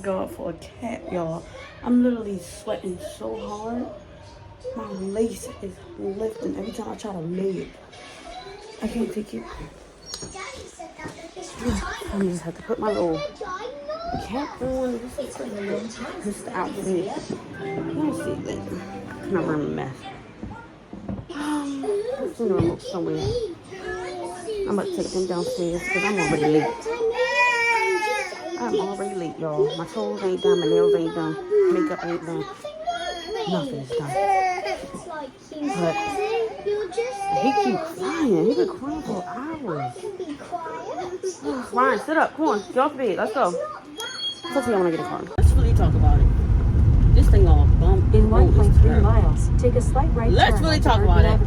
God for a cat, y'all. I'm literally sweating so hard. My lace is lifting every time I try to lay it. I can't take it. I just have to put my little cap on. This is the outfit. Let's see that. My room a mess. It's in the remote somewhere. I'm about to take them downstairs because I'm already late. I'm already late, y'all. My toes ain't done, my nails ain't done, makeup ain't done. Nothing is done. But he keeps crying. He's been crying for hours. Ryan, sit up. Come on. Get off the bed. Let's go. Hopefully I want to get a car. Let's really talk about it. This thing all bump. In 1.3 miles, take a slight right turn. Let's really talk about it.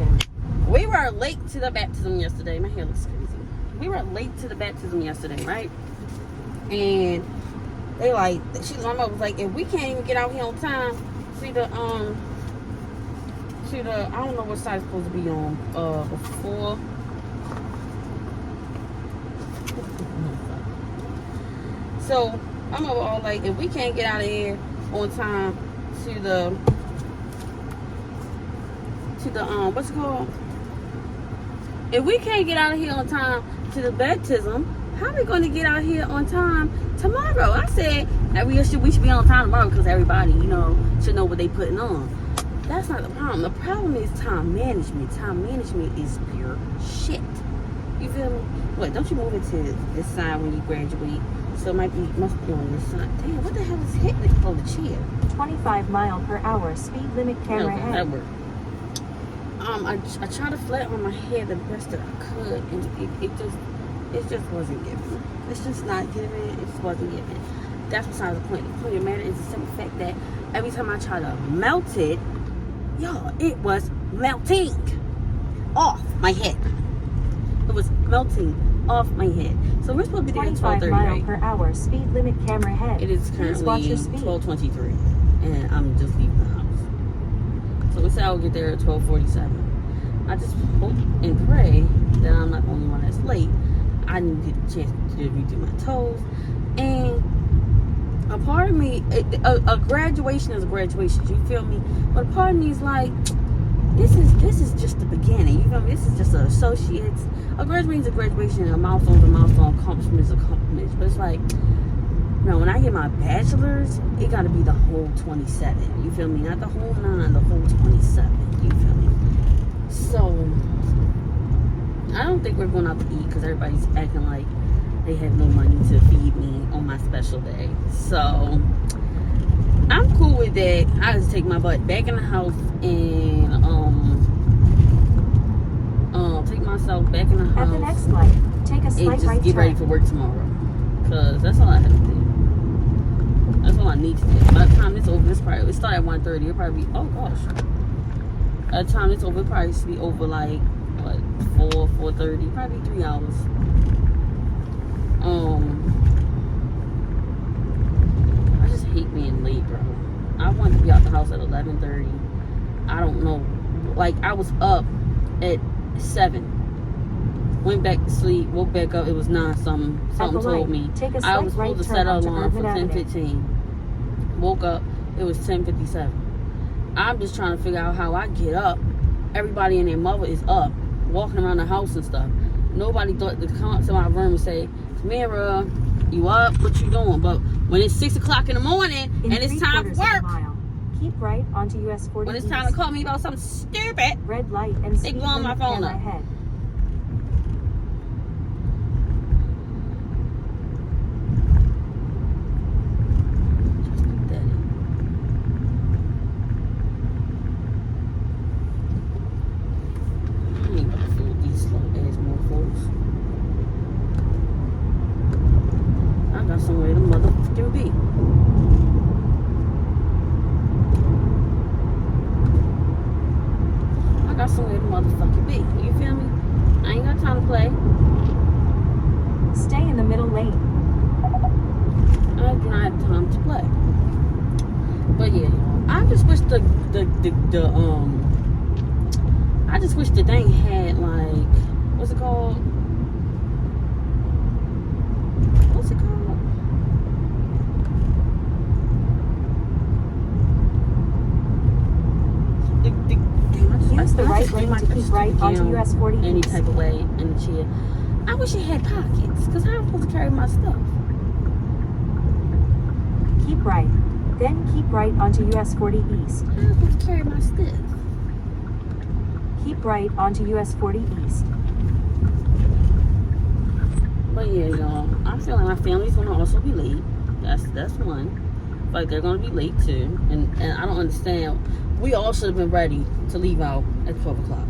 We were late to the baptism yesterday. My hair looks crazy. We were late to the baptism yesterday, right? And they like, my mother was like, if we can't even get out here on time, I don't know what side it's supposed to be on, before. So, I'm all like, if we can't get out of here on time to the what's it called? If we can't get out of here on time to the baptism, how are we going to get out here on time tomorrow? I said that we should be on time tomorrow because everybody, should know what they putting on. That's not the problem. The problem is time management. Time management is pure shit. You feel me? Wait, don't you move it to this side when you graduate? So it must be on this side. Damn, what the hell is hitting it on the chair? 25-mile-per-hour speed limit camera ahead. That worked. I tried to flat on my hair the best that I could, and it just wasn't giving. It's just not giving. It just wasn't giving. That's besides the point. The point of the matter is the simple fact that every time I try to melt it, y'all, it was melting off my head. It was melting off my head. So we're supposed to be there at 12:30, right? 25-mile-per-hour speed limit camera ahead. It is currently 12:23, and I'm just leaving the house. So we said I would get there at 12:47. I just hope and pray that I'm not the only one that's late. I didn't get a chance to redo my toes, and a part of me, a graduation is a graduation. You feel me? But a part of me is like, this is just the beginning. You feel me? This is just an associate's. A graduation is a graduation, and a milestone is a milestone, accomplishment is a accomplishment. But it's like, when I get my bachelor's, it got to be the whole 27. You feel me? Not the whole 9, the whole 27. You feel me? So, I don't think we're going out to eat because everybody's acting like they have no money to feed me on my special day. So, I'm cool with that. I just take my butt back in the house and take myself back in the house. At the next light, take a slight and just right get ready for work tomorrow. Because that's all I have to do. That's all I need to do. By the time it's over, it started at 1:30. It'll probably be, oh gosh. By the time it's over, it probably should be over like, what, 4:30. Probably 3 hours. I just hate being late, bro. I wanted to be out the house at 11:30. I don't know. Like, I was up at 7. Went back to sleep, woke back up, it was 9 something. Something told me I was supposed to set an alarm for 10:15. Woke up, it was 10:57. I'm just trying to figure out how I get up. Everybody and their mother is up, walking around the house and stuff. Nobody thought to come to my room and say, Tamira, you up? What you doing? But when it's 6 o'clock in the morning and it's time for work, keep right onto US 40. When it's time to call me about something stupid, red light and they blowing my phone up. Ahead. Somewhere the motherfucking be. I got somewhere to motherfucking be. You feel me? I ain't got time to play. Stay in the middle lane. I do not have time to play. But yeah, I just wish I just wish the thing had like, what's it called? Keep right onto US 40 any East. type of way in the chair. I wish it had pockets, because how am I supposed to carry my stuff? Keep right. Then keep right onto US 40 East. How am I supposed to carry my stuff? Keep right onto US 40 East. But yeah, y'all, I feel like my family's gonna also be late. That's one. Like they're gonna be late too, and I don't understand. We all should have been ready to leave out at 12 o'clock.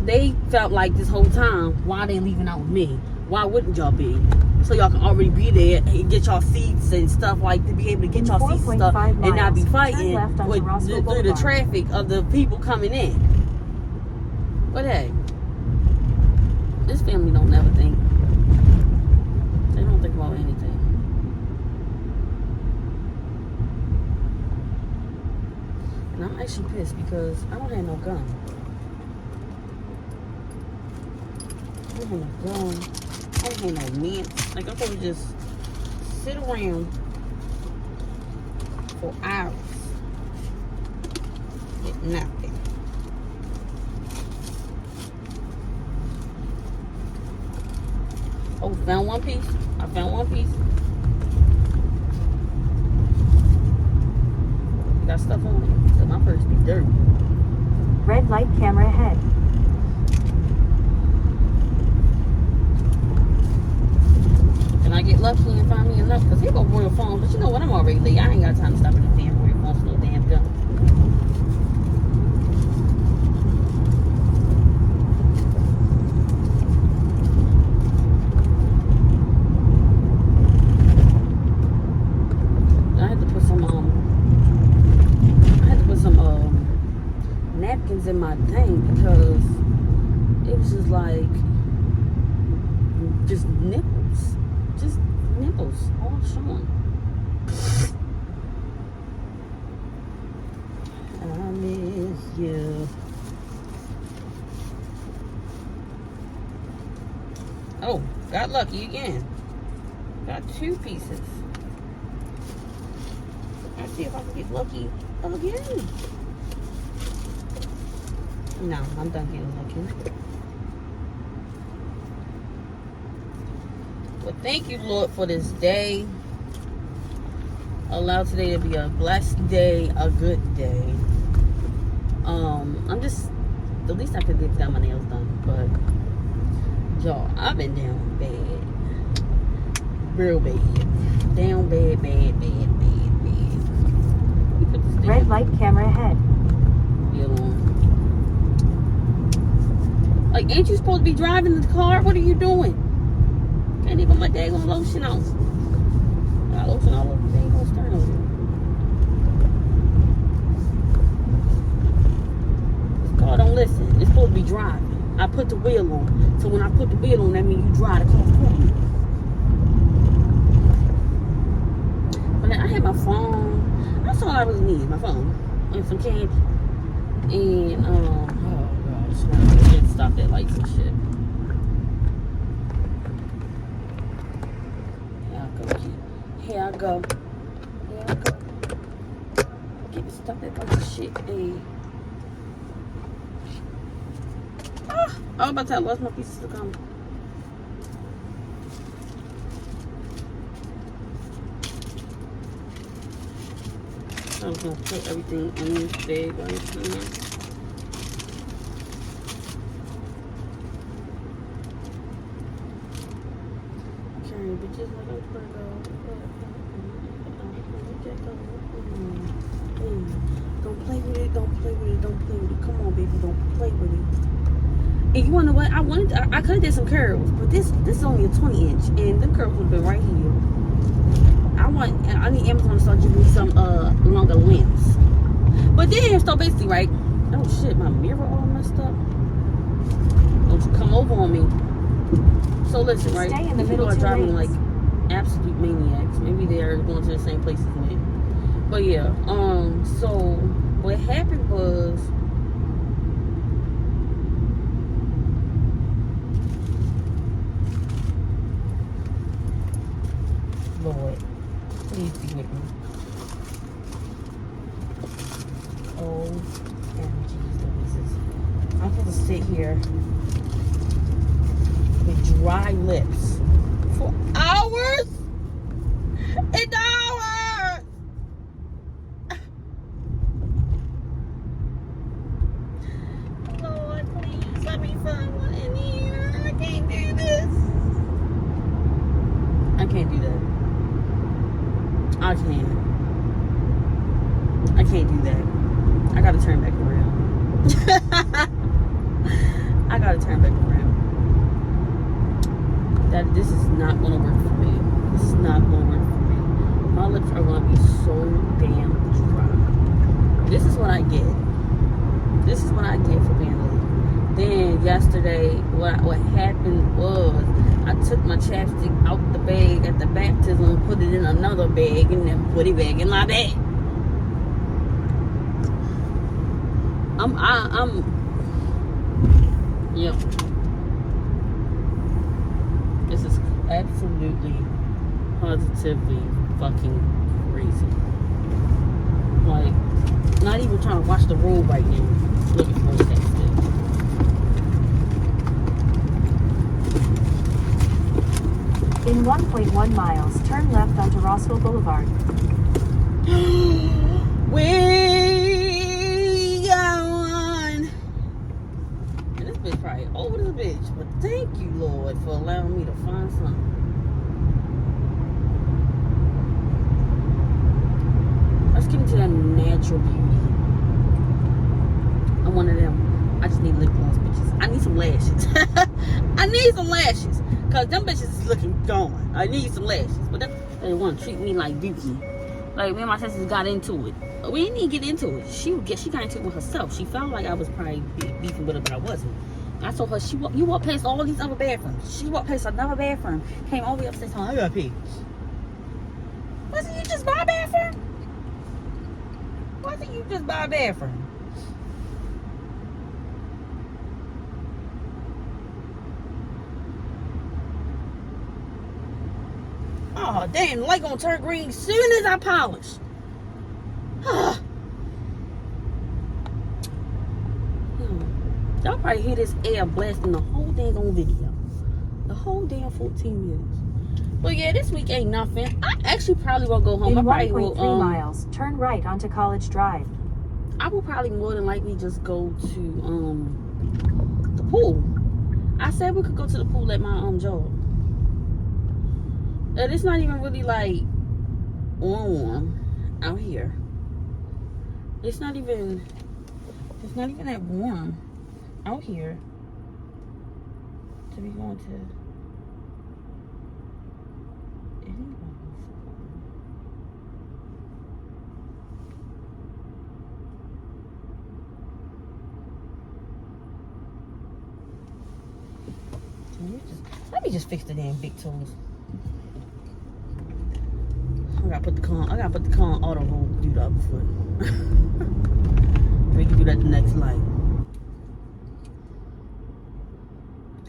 They felt like this whole time, why are they leaving out with me? Why wouldn't y'all be? So y'all can already be there and get y'all seats and stuff, like to be able to get y'all seats and stuff, and not be fighting with through the traffic of the people coming in. But hey, this family don't never think. They don't think about anything. And I'm actually pissed because I don't have no gun. I don't have no gun. I don't have no mints. Like, I'm supposed to just sit around for hours with nothing. Oh, found one piece. I found one piece. Got stuff on it. So my purse be dirty. Red light camera ahead. Can I get lucky and find me enough? Because here go Royal Farms. But you know what? I'm already late. I ain't got time to stop at the damn Royal Farms for no damn gun. I had to put some napkins in my thing because it was just like just nipples all showing. I miss you. Oh, got lucky again. Got 2 pieces. Let's see if I can get lucky again. No, I'm done getting lucky. Well, thank you, Lord, for this day. Allow today to be a blessed day, a good day. I'm just, the least I could get got my nails done, but y'all, I've been down bad. Real bad. Down bad. Red light camera ahead. Like, ain't you supposed to be driving the car? What are you doing? Can't even put my daggone lotion on. Got lotion all over the daggone stern over here. This car don't listen. It's supposed to be driving. I put the wheel on. So when I put the wheel on, that means you drive the car for me. But I had my phone. That's all I really need. My phone. And some candy. And, oh gosh. I didn't stop that lights and shit. Here I go. Get me stuff that bunch of shit. Hey. I was about to tell lost my pieces to come. I'm gonna put everything in this bag right here. Bitches like I'm gonna go. Don't play with it. Come on, baby, don't play with it. And you wanna know what? I could have did some curls, but this is only a 20-inch, and them curls would have been right here. I need Amazon to start giving me some longer lengths. But then, so basically, right? Oh shit, my mirror all messed up. Don't you come over on me. So listen, right? Stay in the These middle people are driving lanes. like absolute maniacs. Maybe they're going to the same place as me. But yeah, so what happened was Lord, please be with me. Oh, and Jesus. to sit here with dry lips for hours and hours. Lord, please let me find one in here. I can't do this. I can't do that. I can't do that. I gotta turn back around. I gotta turn back around. This is not gonna work for me. This is not gonna work for me. My lips are gonna be so damn dry. This is what I get. This is what I get for being late. Then yesterday, what happened was I took my chapstick out the bag at the baptism, put it in another bag, and then put it back in my bag. Yep. This is absolutely, positively fucking crazy. Like, not even trying to watch the road right now. Looking for a chapstick. In 1.1 miles, turn left onto Rossville Boulevard. We got one. And this bitch probably over the bitch, but thank you, Lord, for allowing me to find something. Let's get into that natural beauty. I'm one of them. I just need lip gloss bitches. I need some lashes. I need some lashes. Cause them bitches is looking gone. I need some lashes. But they want to treat me like Dookie. Like me and my sisters got into it. We didn't even get into it. She got into it with herself. She felt like I was probably beefing with her, but I wasn't. I told her you walked past all these other bathrooms. She walked past another bathroom. Came all the way upstairs telling her, I gotta pee. Wasn't you just buy a bathroom? Wasn't you just buy a bathroom? Oh, damn, the light gonna turn green as soon as I polish. Y'all probably hear this air blasting the whole dang on video. The whole damn 14 minutes. But yeah, this week ain't nothing. I actually probably won't go home. In I probably 1.3 miles, turn right onto College Drive. I will probably more than likely just go to the pool. I said we could go to the pool at my job. And it's not even really like warm out here. It's not even that warm out here to be going to anyone. Let me just fix the damn big toes. I gotta put the car on auto roll to do the other foot. We can do that the next light.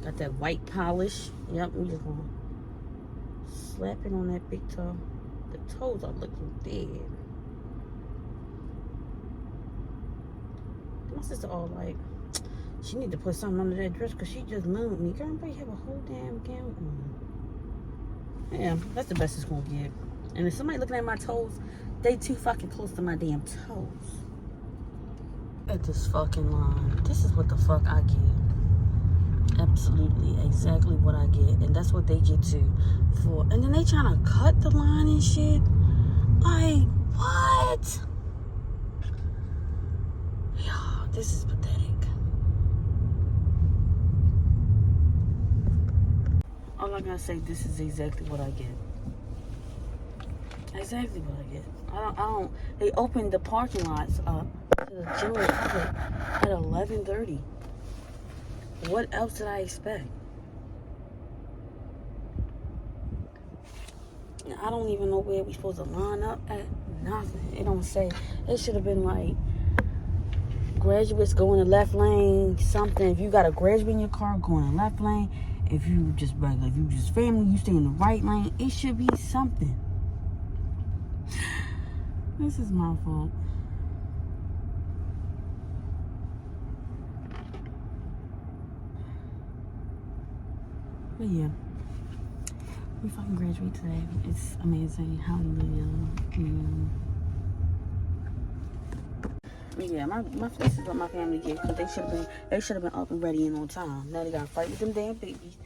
Got that white polish. Yep, we just gonna slap it on that big toe. The toes are looking dead. My sister all like, she need to put something under that dress because she just moved me. Girl, everybody have a whole damn gown on. Yeah, that's the best it's gonna get. And if somebody looking at my toes, they too fucking close to my damn toes. At this fucking line. This is what the fuck I get. Absolutely, exactly what I get. And that's what they get to for. And then they trying to cut the line and shit. Like, what? Yo, this is pathetic. All I gotta say, this is exactly what I get. Exactly what I get. I don't. They opened the parking lots up to the general public at 11:30. What else did I expect? I don't even know where we supposed to line up at. Nothing. It don't say. It should have been like graduates go in the left lane. Something. If you got a graduate in your car, go in the left lane. If you just regular, if you just family, you stay in the right lane. It should be something. This is my fault. But yeah, we fucking graduate today. It's amazing. Hallelujah. Yeah, this is what my family did, because they should have been up and ready and on time. Now they gotta fight with them damn babies.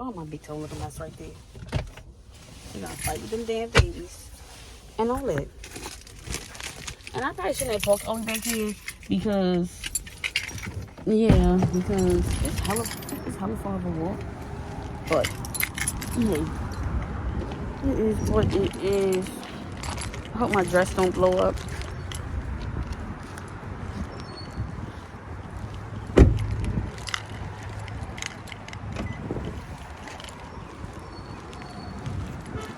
Oh, my big toe looking mess right there. They gotta fight with them damn babies and all that. And I probably shouldn't have parked all the way back here because it's hella far of a walk. But yeah, it is what it is. I hope my dress don't blow up.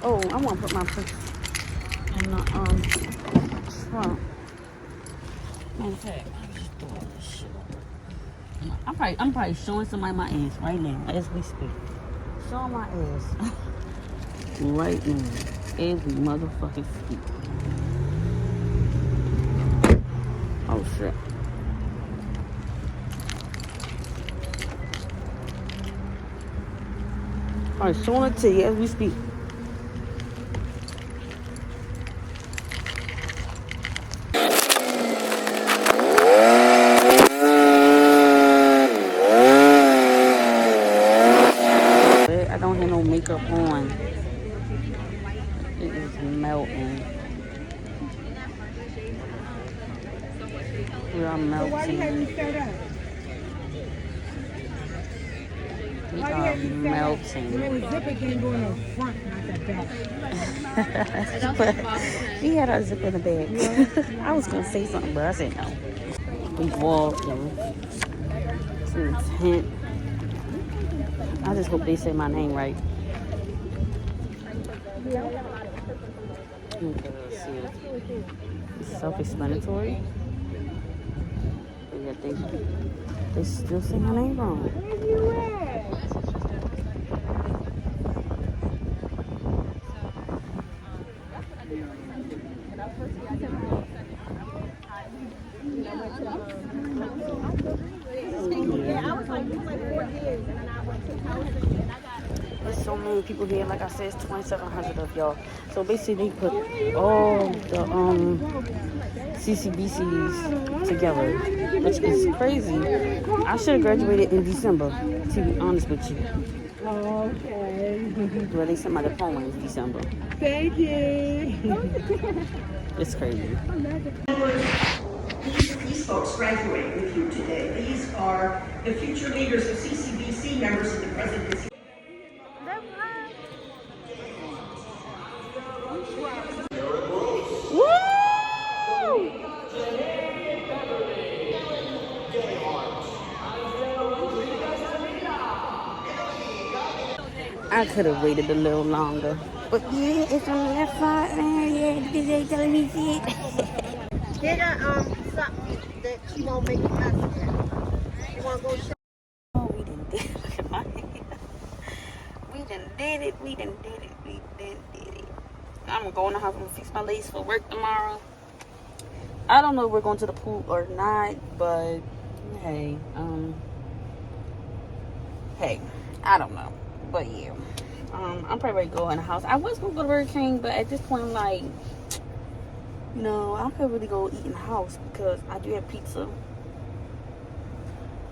Oh, I want to put my purse in the trunk. Matter of fact, I just throw all this shit. I'm probably showing somebody my ass right now as we speak. Showing my ass right now as we motherfucking speak. Oh shit. Alright, showing it to you as we speak. I don't have no makeup on. It is melting. We are melting. Why you having set up? We are melting. The zipper can go in the front, not the back. She had her zip in the bag. I was gonna say something, but I said no. We walking to the tent. I just hope they say my name right. Okay, let's see. It's self-explanatory. But yet they still say my name wrong. Where you at? There's so many people here. Like I said, it's 2,700 of y'all. So basically, they put all the CCBCs together, which is crazy. I should have graduated in December, to be honest with you. Okay. Well, they sent my diploma in December. Thank you. It's crazy. These folks graduate with you today. These are the future leaders of CCBC, members of the presidency. Woo! I could have waited a little longer. But yeah, it's on the left side now. Yeah, because they telling me shit. Get her something that she won't make a mess of. You want to go show? Oh, we done did it. Look at my hand. We done did it. We done did it. We done did it. I'm gonna go in the house. I'm gonna fix my lace for work tomorrow. I don't know if we're going to the pool or not, but hey, I don't know. But yeah, I'm probably ready to go in the house. I was gonna go to Burger King, but at this point, I'm like, no, I'm probably really go eat in the house because I do have pizza.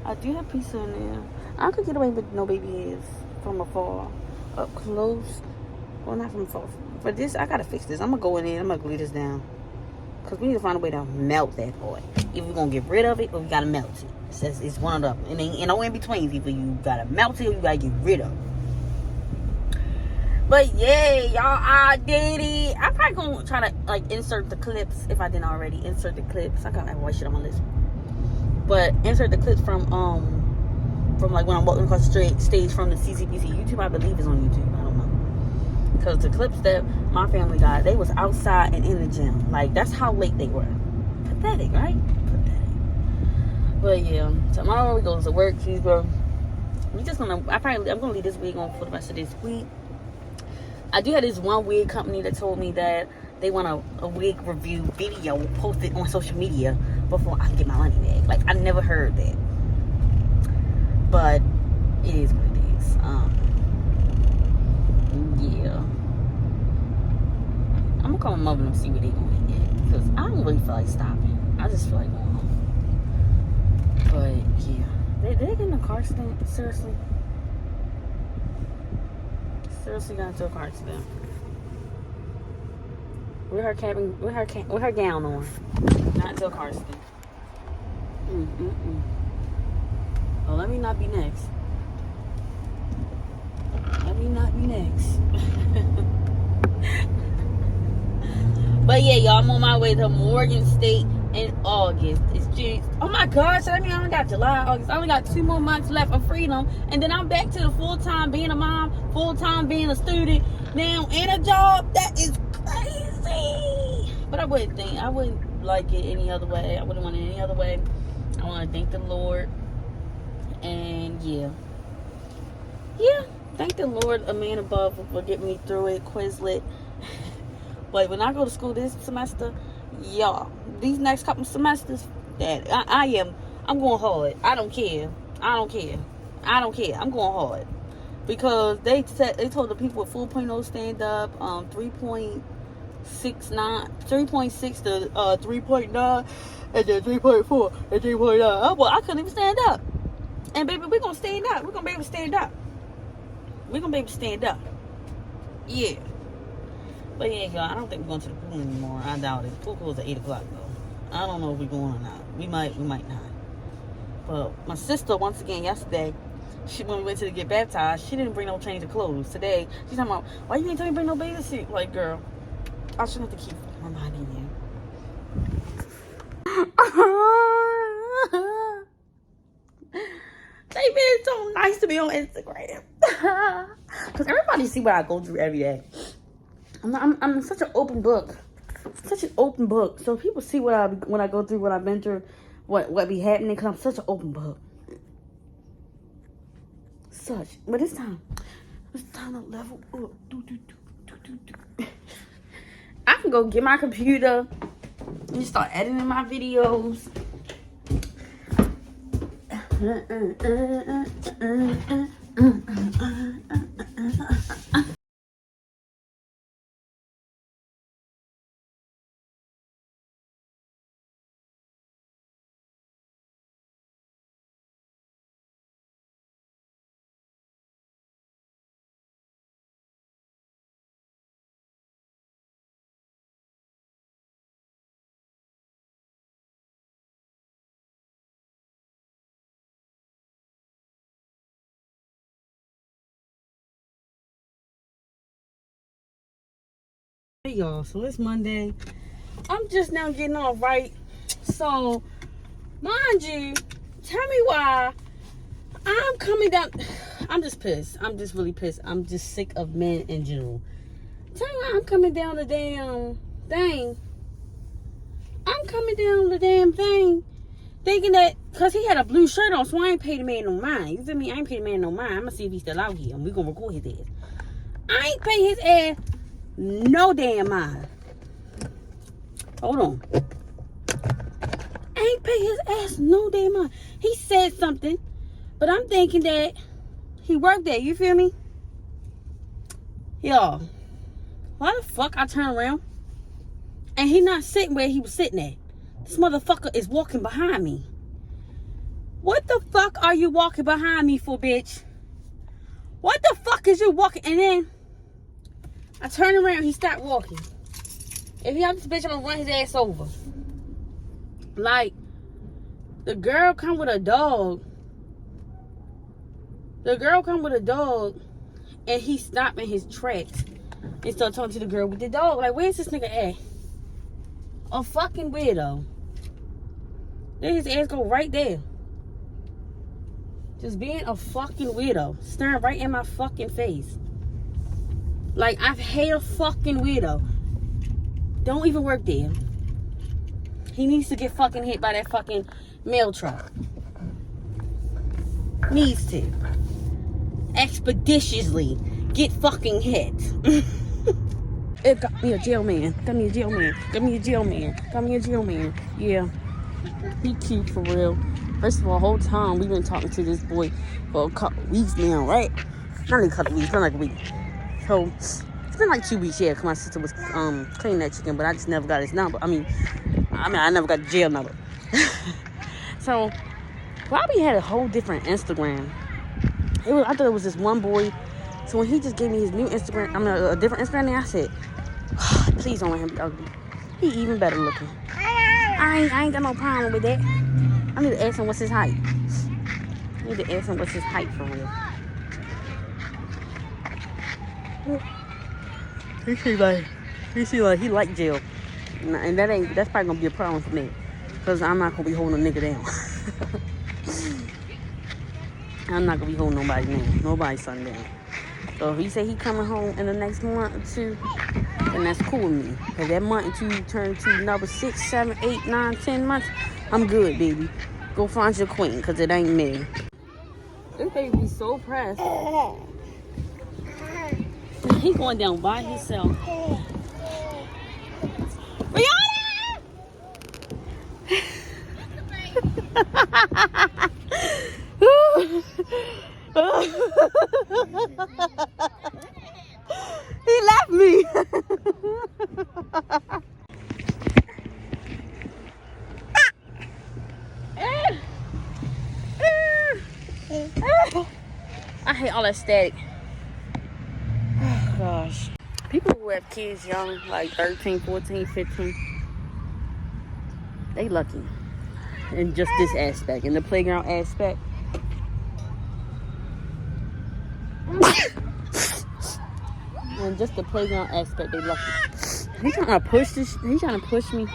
I do have pizza in there. I could get away with no baby hairs from afar, up close. Well, not from afar. For this, I gotta fix this. I'm gonna go in there. I'm gonna glue this down because we need to find a way to melt that boy. If we're gonna get rid of it, or we gotta melt it. It's one of them. And ain't no in between. Either you gotta melt it or you gotta get rid of it. But yeah, y'all, I did it. I'm probably gonna try to like insert the clips if I didn't already insert the clips. I got like white shit on my list. But insert the clips from like when I'm walking across the stage from the CCBC. YouTube, I believe, is on YouTube. I don't know. Because the clips that my family got, they was outside and in the gym. Like, that's how late they were. Pathetic, right? Pathetic. But yeah, tomorrow we go to work. I'm gonna leave this wig on for the rest of this week. I do have this one wig company that told me that they want a wig review video posted on social media before I can get my money back. Like, I never heard that. But it is what it is. gonna call my mother and see what they gonna eat yet. Because I don't really feel like stopping. I just feel like going home. But yeah. They getting a car accident? Seriously? Seriously got into a car accident. With her gown on. Not into a car accident. Oh, let me not be next. Let me not be next. But yeah, y'all, I'm on my way to Morgan State in August. It's June. Oh my gosh, that means I only got July, August. I only got 2 more months left of freedom. And then I'm back to the full-time being a mom, full-time being a student now, and a job. That is crazy. But I wouldn't like it any other way. I wouldn't want it any other way. I want to thank the Lord. And yeah. Thank the Lord, a man above, for getting me through it. Quizlet. But when I go to school this semester, y'all, these next couple semesters, that I'm going hard. I don't care. I'm going hard. Because they told the people with 4.0 stand up, 3.6 to 3.9, and then 3.4 and 3.9. Well, I couldn't even stand up. And baby, we're gonna stand up. We're gonna be able to stand up. Yeah. But yeah, y'all, I don't think we're going to the pool anymore. I doubt it. The pool closed at 8 o'clock though. I don't know if we're going or not. We might not. But my sister, once again, yesterday, when we went to get baptized, she didn't bring no change of clothes. Today, she's talking about, why you didn't tell me to bring no bathing suit? Like, girl, I shouldn't have to keep reminding you. They been so nice to me on Instagram. Because everybody see what I go through every day. I'm such an open book. So people see when I go through, what I've been through, what be happening, because I'm such an open book. But it's time to level up. I can go get my computer and start editing my videos. Hey y'all, so it's Monday. I'm just now getting off, right? So, mind you, tell me why I'm coming down. I'm just pissed. I'm just really pissed. I'm just sick of men in general. Tell me why I'm coming down the damn thing. Thinking that, because he had a blue shirt on, so I ain't paid the man no mind. You feel me? I ain't paid the man no mind. I'm going to see if he's still out here, and we going to record his ass. I ain't pay his ass no damn mind. Hold on. I ain't pay his ass no damn mind. He said something, but I'm thinking that he worked there. You feel me? Y'all, why the fuck I turn around and he not sitting where he was sitting at? This motherfucker is walking behind me. What the fuck are you walking behind me for, bitch? What the fuck is you walking? And then I turn around, he stopped walking. If he have this bitch, I'm gonna run his ass over. Like, the girl come with a dog. And he stopped in his tracks and started talking to the girl with the dog. Like, where's this nigga at? A fucking weirdo. Then his ass go right there. Just being a fucking weirdo. Staring right in my fucking face. Like, I hate a fucking weirdo. Don't even work there. He needs to get fucking hit by that fucking mail truck. Needs to. Expeditiously get fucking hit. It got me a jail man. Yeah. He cute for real. First of all, the whole time we've been talking to this boy for a couple weeks now, right? Not even a couple weeks, not like a week. So It's been like 2 weeks, yeah, because my sister was cleaning that chicken, but I just never got his number. I mean, I never got the jail number. So, Bobby had a whole different Instagram. I thought it was this one boy. So when he just gave me his new Instagram, a different Instagram name, I said, please don't let him be ugly. He even better looking. I ain't got no problem with that. I need to ask him what's his height. For real. He seem like he like jail. And that's probably gonna be a problem for me. Cause I'm not gonna be holding a nigga down. I'm not gonna be holding nobody's son down. So if he say he coming home in the next month or two, then that's cool with me. If that month or two turn to another 6, 7, 8, 9, 10 months, I'm good, baby. Go find your queen, cause it ain't me. This baby be so pressed. He going down by himself. Rihanna! He left me. I hate all that static. Oh gosh. People who have kids young, like 13, 14, 15, they lucky. In just this aspect, in the playground aspect. And just the playground aspect, they lucky. He's trying to push this. He's trying to push me.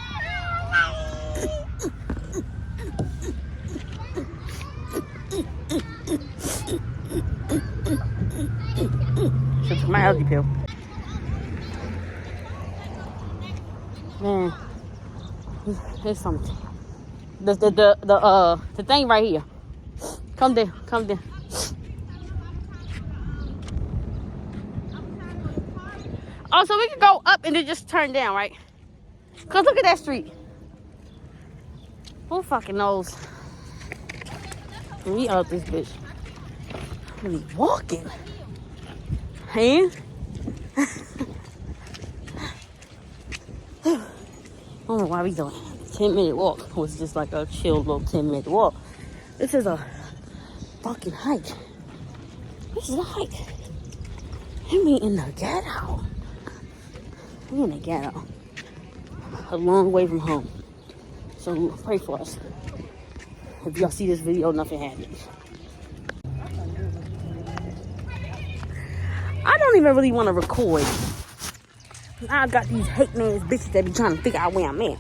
Should my allergy pill. Man, here's something. The thing right here. Come there. Oh, so we can go up and then just turn down, right? Cause look at that street. Who fucking knows? We out this bitch. We walking. Hand. I don't know why we doing 10-minute walk. It was just like a chill little 10-minute walk. This is a fucking hike. This is a hike. And we in the ghetto. We in the ghetto. A long way from home. So pray for us. If y'all see this video, nothing happens. I don't even really want to record. I got these hate ass bitches that be trying to figure out where I'm at.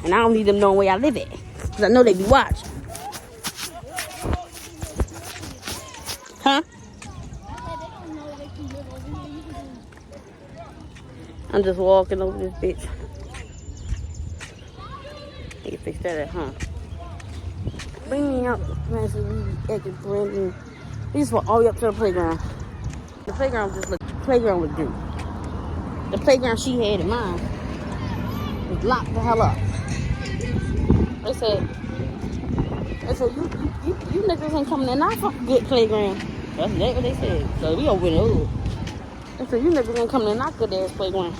And I don't need them knowing where I live at. Because I know they be watching. Huh? I'm just walking over this bitch. They can fix that at home. Bring me up. We just walk all the way up to the playground. The playground looked good. The playground she had in mind was locked the hell up. They said you niggas ain't coming in our fucking good playground. That's what they said. So we over there. They said you niggas ain't coming in our good ass playground.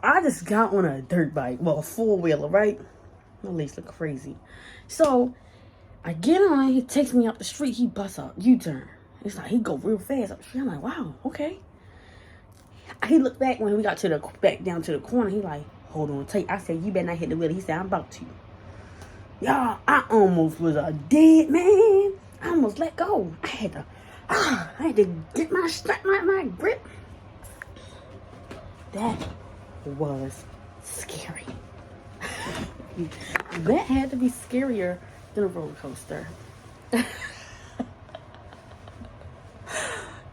I just got on a dirt bike, well, a four-wheeler, right? My legs look crazy. So I get on, he takes me up the street, he busts a U-turn. It's like he go real fast up the street. I'm like, wow, okay. He looked back when we got to back down to the corner. He like, hold on tight. I said, you better not hit the wheel. He said, I'm about to. Y'all, I almost was a dead man. I almost let go. I had to get my grip. That was scary. That had to be scarier than a roller coaster.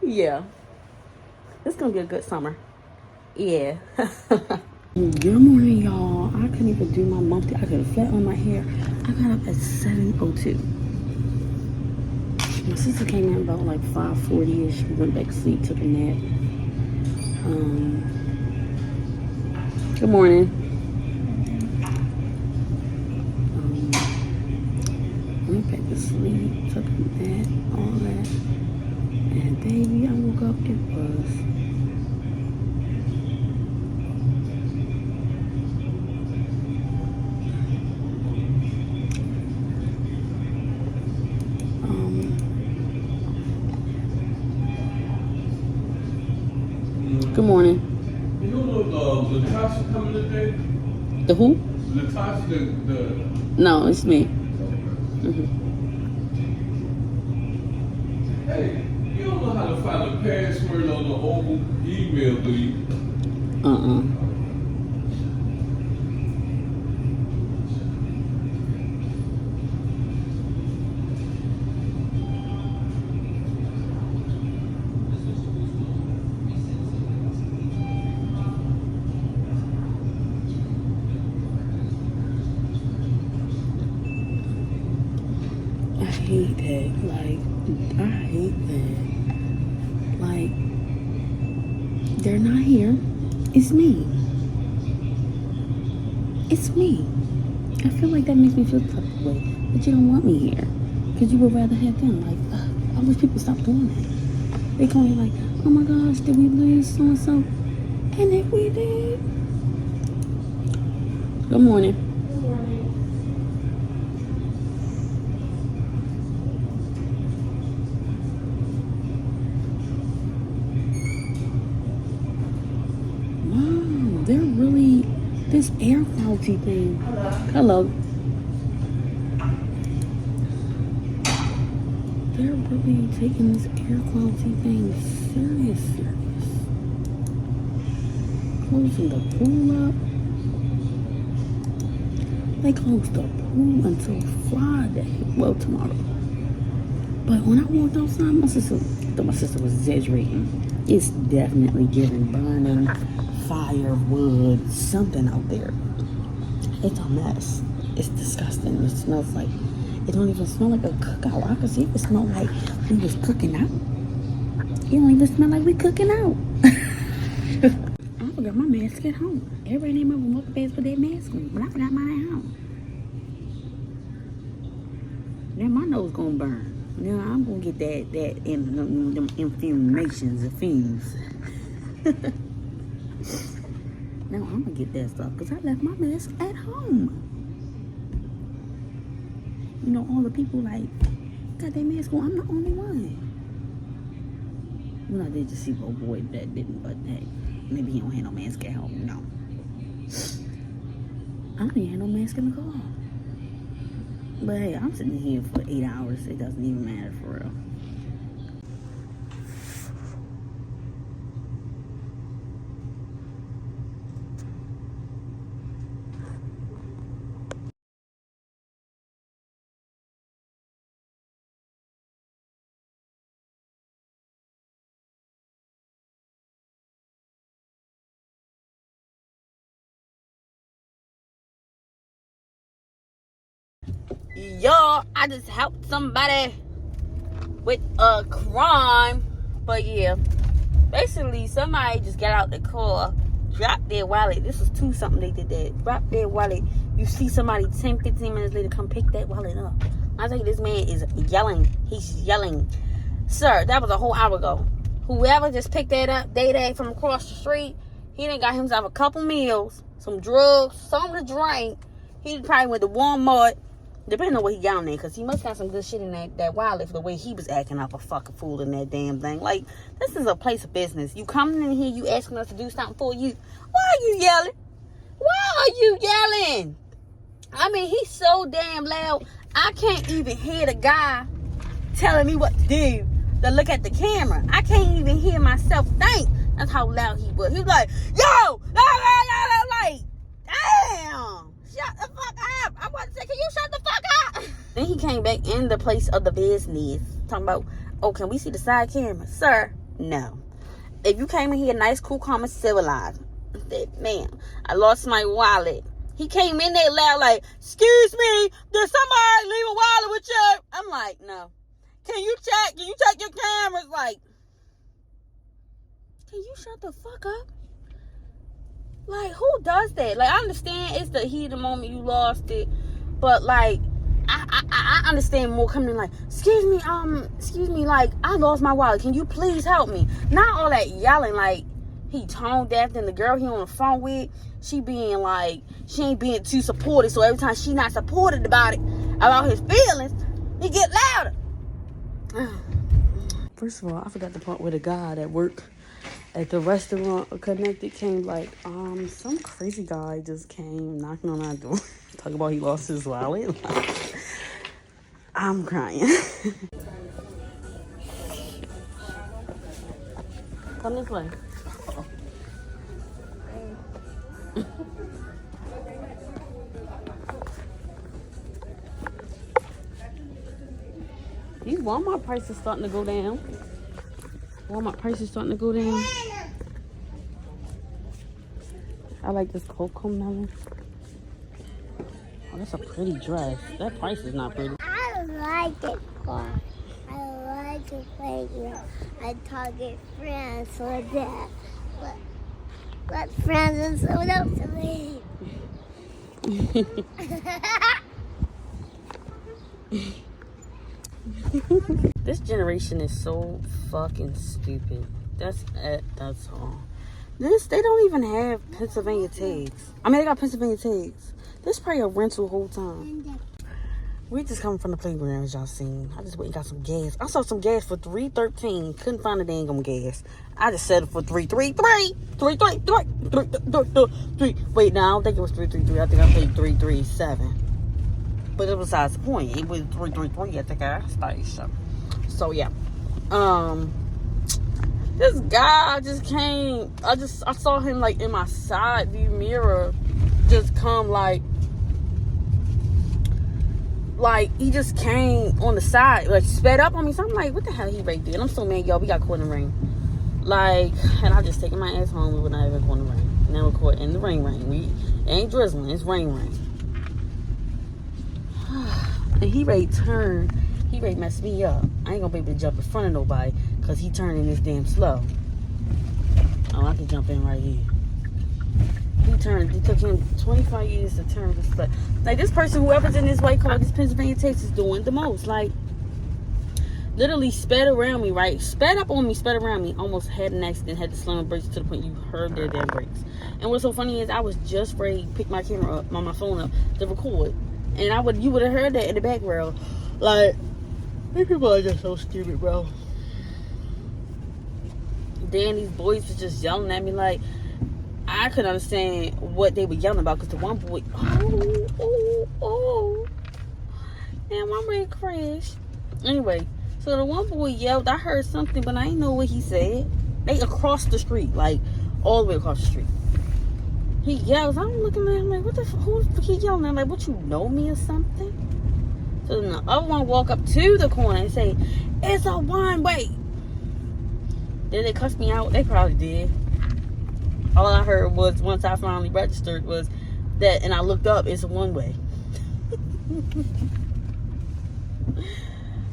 Yeah. It's gonna be a good summer. Yeah. Good morning, y'all. I couldn't even do my monthly. I could have flat on my hair. I got up at 7:02. My sister came in about like 5:40ish. We went back to sleep, took a nap. Good morning. to sleep, took a nap, all that. And baby, I woke up, it was good morning. You know Latasha coming today? The who? Latasha, the No, it's me. Hey, you don't know how to find a password on the old email, do you? I hate that. Like, I hate that. Like, they're not here. It's me. It's me. I feel like that makes me feel type of way. But you don't want me here. Because you would rather have them. Like, I wish people stop doing that. They call me like, oh my gosh, did we lose so-and-so? And if we did. Good morning. They're really, this air quality thing. Hello. They're really taking this air quality thing serious. Closing the pool up. They closed the pool until Friday. Well, tomorrow. But when I walked outside, my sister was exaggerating. It's definitely giving burning firewood, something out there. It's a mess. It's disgusting. It smells like, it don't even smell like a cookout. I can see it smell like we was cooking out. It don't even smell like we cooking out. I forgot my mask at home. Everybody in my room walk past with their mask on, but I forgot mine at home. Then my nose gonna burn. Now I'm gonna get them inflammations and fumes. Now I'm gonna get that stuff because I left my mask at home. You know, all the people like got their mask on. I'm the only one. You know, I did just see a little boy that didn't, but hey, maybe he don't have no mask at home. No, I don't even have no mask in the car. But hey, I'm sitting here for 8 hours. It doesn't even matter for real. Y'all, I just helped somebody with a crime. But yeah, basically somebody just got out the car, dropped their wallet. This was something they did that. Dropped their wallet. You see somebody 10-15 minutes later come pick that wallet up. I think this man is yelling. He's yelling. Sir, that was a whole hour ago. Whoever just picked that up, day from across the street, he done got himself a couple meals, some drugs, something to drink. He probably went to Walmart. Depending on what he got on there, because he must got some good shit in that wallet for the way he was acting up a fucking fool in that damn thing. Like, this is a place of business. You coming in here, you asking us to do something for you. Why are you yelling? Why are you yelling? I mean, he's so damn loud. I can't even hear the guy telling me what to do to look at the camera. I can't even hear myself think. That's how loud he was. He was like, yo, like, damn. Shut the fuck up. I want to say, can you shut the fuck up? Then he came back in the place of the business. Talking about, oh, can we see the side camera? Sir, no. If you came in here nice, cool, calm, and civilized, I said, ma'am, I lost my wallet. He came in there loud like, excuse me, did somebody leave a wallet with you? I'm like, no. Can you check your cameras? Like, can you shut the fuck up? Like, who does that? Like, I understand it's the heat of the moment you lost it. But, like, I I understand more coming in like, excuse me, like, I lost my wallet. Can you please help me? Not all that yelling, like, he tone deaf, and the girl he on the phone with, she being like, she ain't being too supportive, so every time she not supported about his feelings, he get louder. First of all, I forgot the part where the guy at work at the restaurant connected came like, some crazy guy just came knocking on our door. Talk about he lost his wallet. I'm crying. Come this way. These Walmart prices starting to go down. Walmart prices starting to go down. I like this cocoa melon. Oh, that's a pretty dress. That price is not pretty. I like it, Paul. I like to play with. I target friends for that. But friends and someone else to me. This generation is so fucking stupid. That's all. They don't even have Pennsylvania tags. I mean, they got Pennsylvania tags. This probably a rental whole time. We just coming from the playground, as y'all seen. I just went and got some gas. I saw some gas for $3.13. Couldn't find a dang on gas. I just settled for $3.33. Wait, no, I don't think it was $3.33. I think I paid $3.37. But it was besides the point. It was $3.33 at the gas station. So yeah, this guy just came. I saw him like in my side view mirror, just come like he just came on the side, like sped up on me. So I'm like, what the hell he right there? And I'm so mad, y'all. We got caught in the rain. Like, and I just taking my ass home. We were not even caught in the rain. Now we're caught in the rain. We ain't drizzling. It's rain. And he ready turn. He ready mess me up. I ain't gonna be able to jump in front of nobody because he turning this damn slow. Oh, I can jump in right here. He turned. It took him 25 years to turn this. But like this person, whoever's in this white car, this Pennsylvania Taste is doing the most. Like literally sped around me, right? Sped up on me, sped around me. Almost had an accident. Had to slam my brakes to the point you heard their damn brakes. And what's so funny is I was just ready to pick my camera up, my phone up to record, and you would have heard that in the background. Like these people are just so stupid, bro. Then these boys was just yelling at me like. I couldn't understand what they were yelling about because the one boy, damn, I'm ready to crash. Anyway, so the one boy yelled. I heard something, but I didn't know what he said. They across the street, like all the way across the street. He yells. I'm looking at him like, what the fuck? Who's he yelling? I'm like, what, you know me or something? So then the other one walk up to the corner and say, it's a one way. Did they cuss me out? They probably did. All I heard was once I finally registered was that, and I looked up, it's a one way.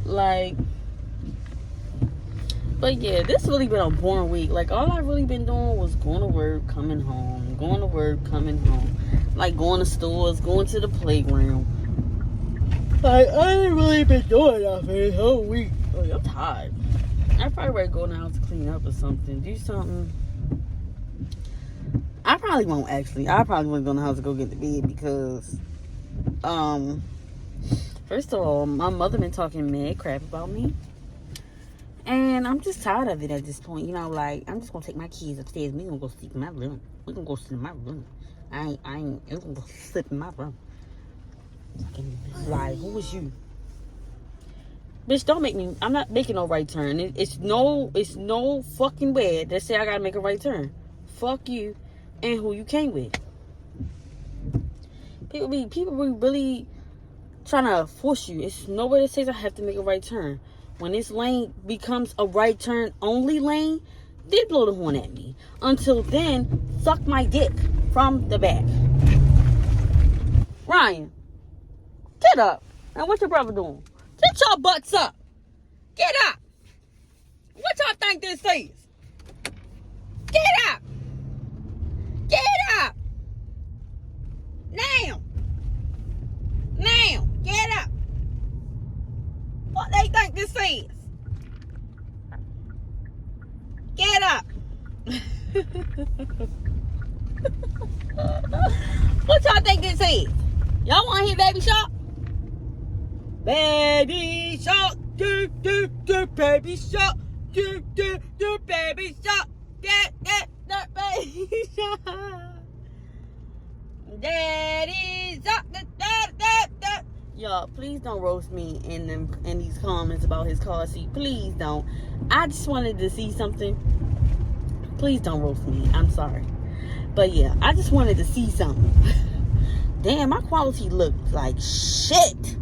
Like, but yeah, this really been a boring week. Like, all I really been doing was going to work, coming home, going to work, coming home. Like, going to stores, going to the playground. Like, I ain't really been doing nothing this whole week. Like, I'm tired. I probably ready to go in the house to clean up or something, do something. I probably won't actually. I probably won't go in the house to go get the bed because, first of all, my mother been talking mad crap about me. And I'm just tired of it at this point. You know, like, I'm just going to take my kids upstairs. We going to go sleep in my room. We going to go sleep in my room. I ain't going to sleep in my room. Like, who was you? Bitch, don't make me, I'm not making no right turn. It's no fucking way that say I got to make a right turn. Fuck you. And who you came with. People be really trying to force you. It's nowhere that says I have to make a right turn. When this lane becomes a right turn only lane, they blow the horn at me. Until then, suck my dick from the back. Ryan, get up. Now what your brother doing? Get your butts up. Get up. What y'all think this is? Get up. Get up! Now! Get up! says? Get up. What y'all think this is? Y'all want to hear Baby Shark? Baby Shark, do do do, Baby Shark, do do do, Baby Shark, Baby Shark. Daddy Shark, da. Y'all, please don't roast me in these comments about his car seat. Please don't. I just wanted to see something. Please don't roast me. I'm sorry. But yeah, I just wanted to see something. Damn, my quality looked like shit.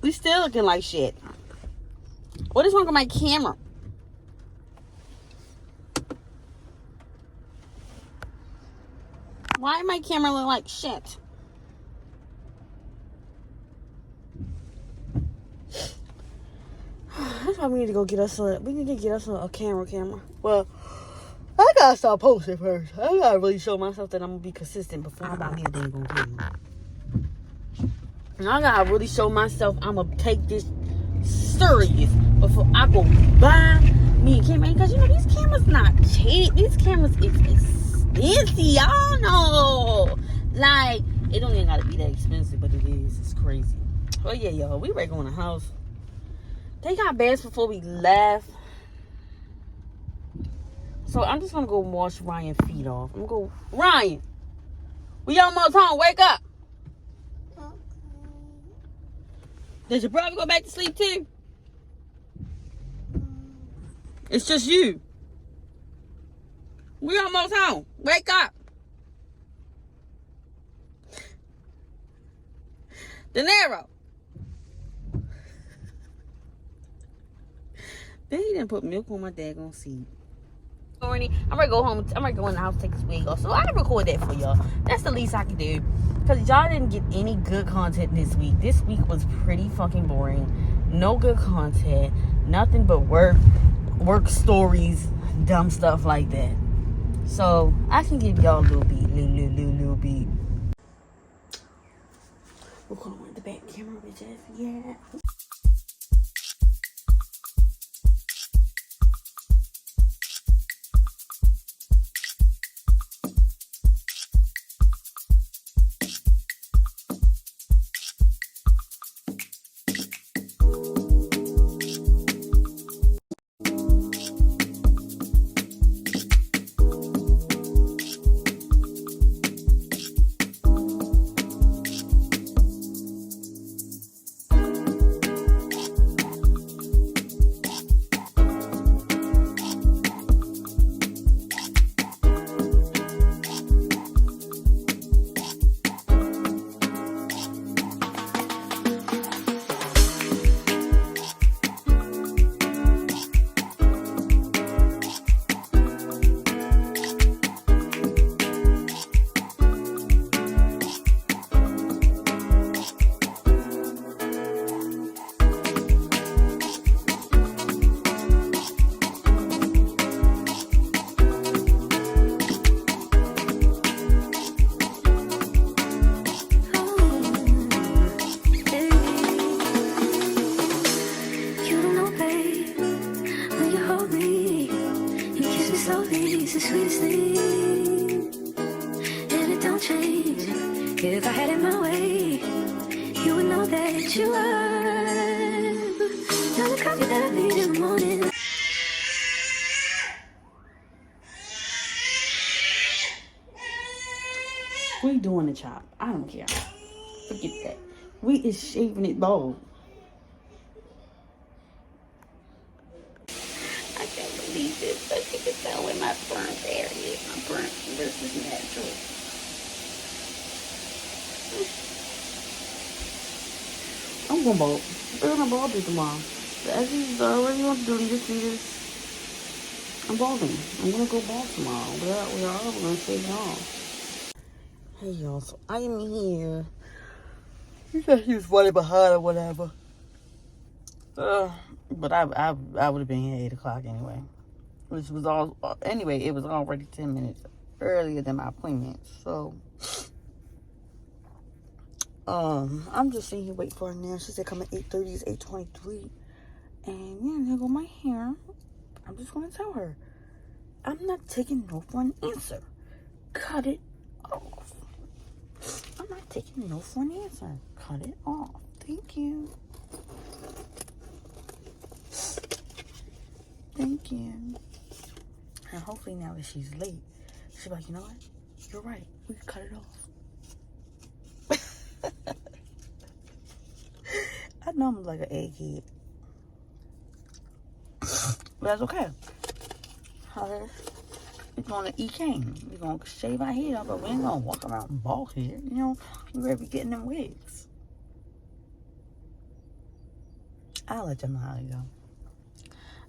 We still looking like shit. What is wrong with my camera? Why my camera look like shit? That's why we need to go get us a camera. Well, I gotta start posting first. I gotta really show myself that I'm gonna be consistent before I buy me a dang camera. And I gotta really show myself I'm gonna take this serious before I go buy me a camera. Because you know these cameras not cheap. These cameras is expensive. Y'all know. Like, it don't even gotta be that expensive, but it is. It's crazy. Well, yeah, y'all. We ready to go in the house. Take our baths before we left. So I'm just gonna go wash Ryan's feet off. I'm gonna go, Ryan, we almost home. Wake up. Did your brother go back to sleep too? It's just you. We almost home. Wake up. De Niro. Then he didn't put milk on my daggone seat. I'm ready to go home. I'm ready to go in the house, take this wig off. So I record that for y'all. That's the least I can do. Because y'all didn't get any good content this week. This week was pretty fucking boring. No good content. Nothing but work stories, dumb stuff like that. So I can give y'all a little beat. We're going with the back camera, bitches. Yeah. If I had it my way, you would know that you were. You're the coffee that I need in the morning. We doing the chop. I don't care. Forget that. We is shaving it bald. I can't believe this. I think it's down with my burnt area. My burnt. This is natural. I'm gonna bald. We're gonna bald it tomorrow. As he's already on duty to see this. I'm balding. I'm gonna go bald tomorrow. We're all gonna shave it off. Hey y'all, so I am here. He said he was running behind or whatever. But I would have been here at 8 o'clock anyway. which was all, anyway, it was already 10 minutes earlier than my appointment. So, I'm just sitting here waiting for her now. She said come at 8:30, it's 8:23. And yeah, there go my hair. I'm just going to tell her, I'm not taking no for an answer. Cut it off. I'm not taking no for an answer. Cut it off. Thank you. Thank you. And hopefully now that she's late, she'll be like, you know what? You're right. We can cut it off. I know I'm like an egghead. But that's okay. We're going to eat cane. We're going to shave our head off, but we ain't going to walk around bald head. You know, we're going to be getting them wigs. I'll let you know how to go.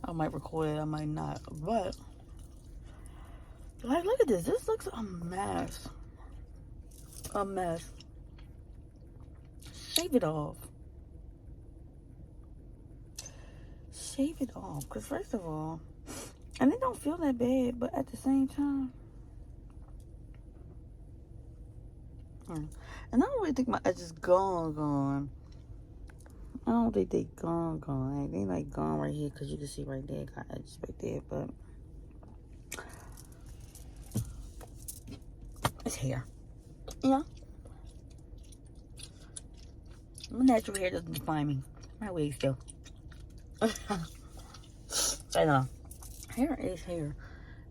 I might record it, I might not. But, like, look at this. This looks a mess. A mess. Shave it off. Shave it off. Because, first of all, and it don't feel that bad, but at the same time, and I don't really think my edges gone. I don't think they gone. They like gone right here because you can see right there, got edges right there, but it's hair. You know? My natural hair doesn't define me. My wigs do. I know. Hair is hair.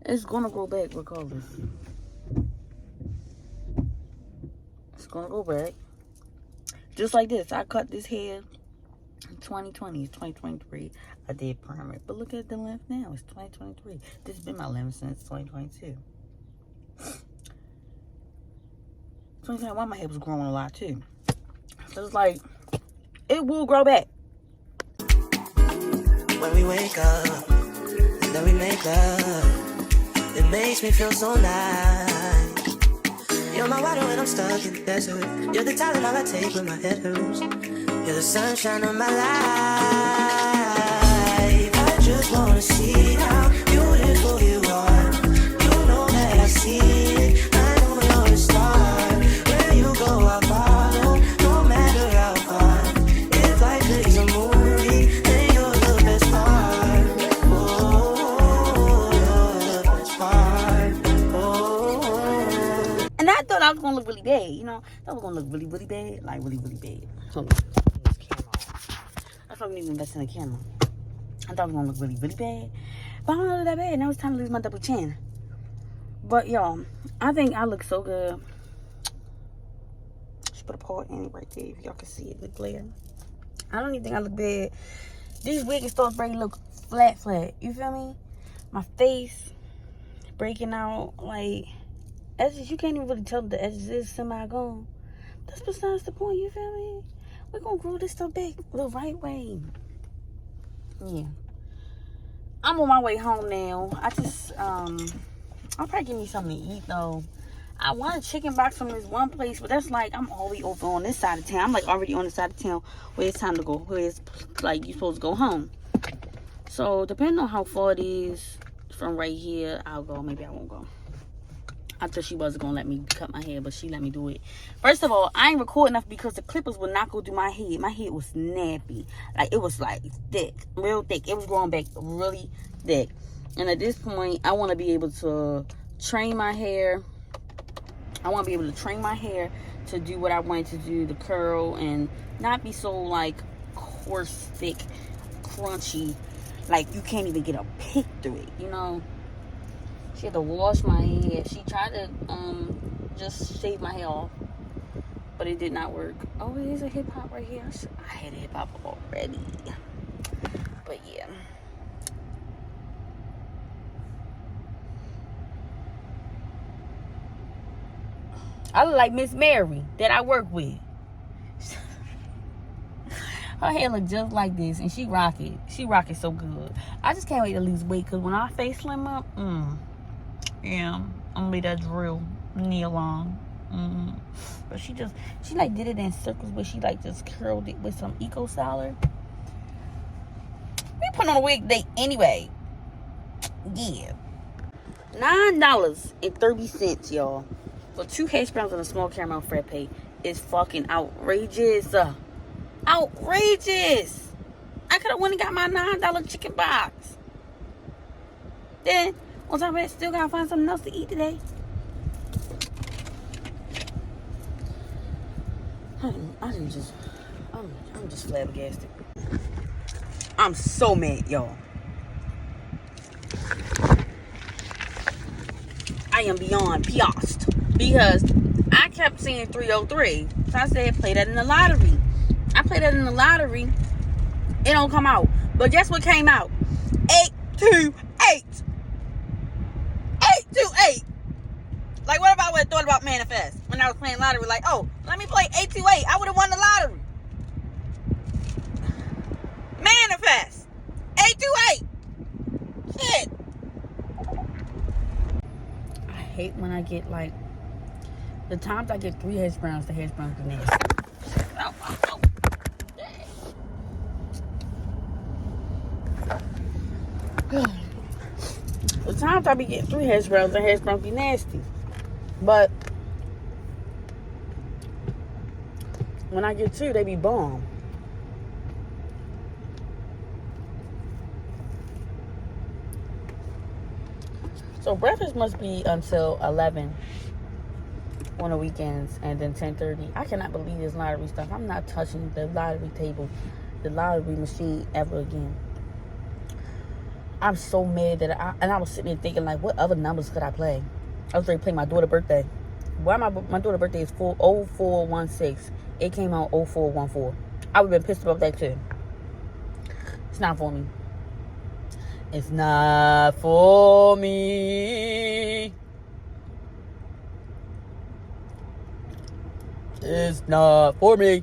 It's gonna grow back regardless. It's gonna go back. Just like this. I cut this hair in 2020. It's 2023. I did perm it. But look at the length now. It's 2023. This has been my length since 2022. 2021, my hair was growing a lot too. So it's like, it will grow back. When we wake up, and then we make love, it makes me feel so nice. You're my water when I'm stuck in the desert. You're the talent all I take when my head hurts. You're the sunshine of my life. I just wanna see how beautiful you are. You know that I see it. I know you're a star. Where you go, I follow. No matter how far. If life is a movie, then you're the best part. Oh, you're the best part. Oh. And I thought I was gonna look really bad, you know. I was gonna look really, really bad. Like really, really bad. Hold on. That's why we need to invest in the camera. I thought it was gonna look really, really bad. But I don't look that bad. Now it's time to lose my double chin. But y'all, I think I look so good. Just put a paw in it right there if y'all can see it, the glare. I don't even think I look bad. These wigs start breaking look flat. You feel me? My face breaking out like edges. You can't even really tell the edges is semi-gone. That's besides the point, you feel me? We're gonna grow this stuff back the right way. Yeah. I'm on my way home now. I just, I'll probably give me something to eat though. I want a chicken box from this one place, but that's like, I'm already over on this side of town. I'm like already on the side of town where it's time to go, where it's like you're supposed to go home. So, depending on how far it is from right here, I'll go. Maybe I won't go. I thought she wasn't gonna let me cut my hair, but she let me do it. First of all, I ain't recording enough because the clippers would not go through my head. My head was nappy. Like, it was like thick, real thick. It was growing back really thick. And at this point, I want to be able to train my hair. I want to be able to train my hair to do what I wanted to do, the curl, and not be so like coarse, thick, crunchy. Like, you can't even get a pick through it, you know? She had to wash my hair. She tried to just shave my hair off, but it did not work. Oh, there's a hip hop right here. I had a hip hop already, but yeah. I look like Miss Mary that I work with. Her hair look just like this, and she rock it. She rock it so good. I just can't wait to lose weight, because when our face slim up, yeah, I'm gonna be that drill knee long. But she like did it in circles, but she like just curled it with some eco styler. We put on a wig day anyway. Yeah. $9.30, y'all. For 2 hash browns and a small caramel frappe is fucking outrageous. Outrageous. I could have went and got my $9 chicken box. Then, on top of that, still gotta find something else to eat today. I'm just flabbergasted. I'm so mad, y'all. I am beyond pissed because I kept seeing 303. So I said, play that in the lottery. I played that in the lottery. It don't come out. But guess what came out? 828. 828. Like, what if I would have thought about Manifest when I was playing lottery? Like, oh, let me play 828. I would have won the lottery. Manifest. 828. Shit. I hate when I get, like, the times I get 3 hash browns, the hash browns be nasty. Oh. The times I be getting 3 hash browns, the hash browns be nasty. But when I get 2, they be bomb. So breakfast must be until 11 on the weekends, and then 10:30. I cannot believe this lottery stuff. I'm not touching the lottery table, the lottery machine ever again. I'm so mad that I was sitting there thinking, like, what other numbers could I play? I was ready to play my daughter's birthday. Why my daughter's birthday is 0416. It came out 0414. I would have been pissed about that too. It's not for me. It's not for me. It's not for me.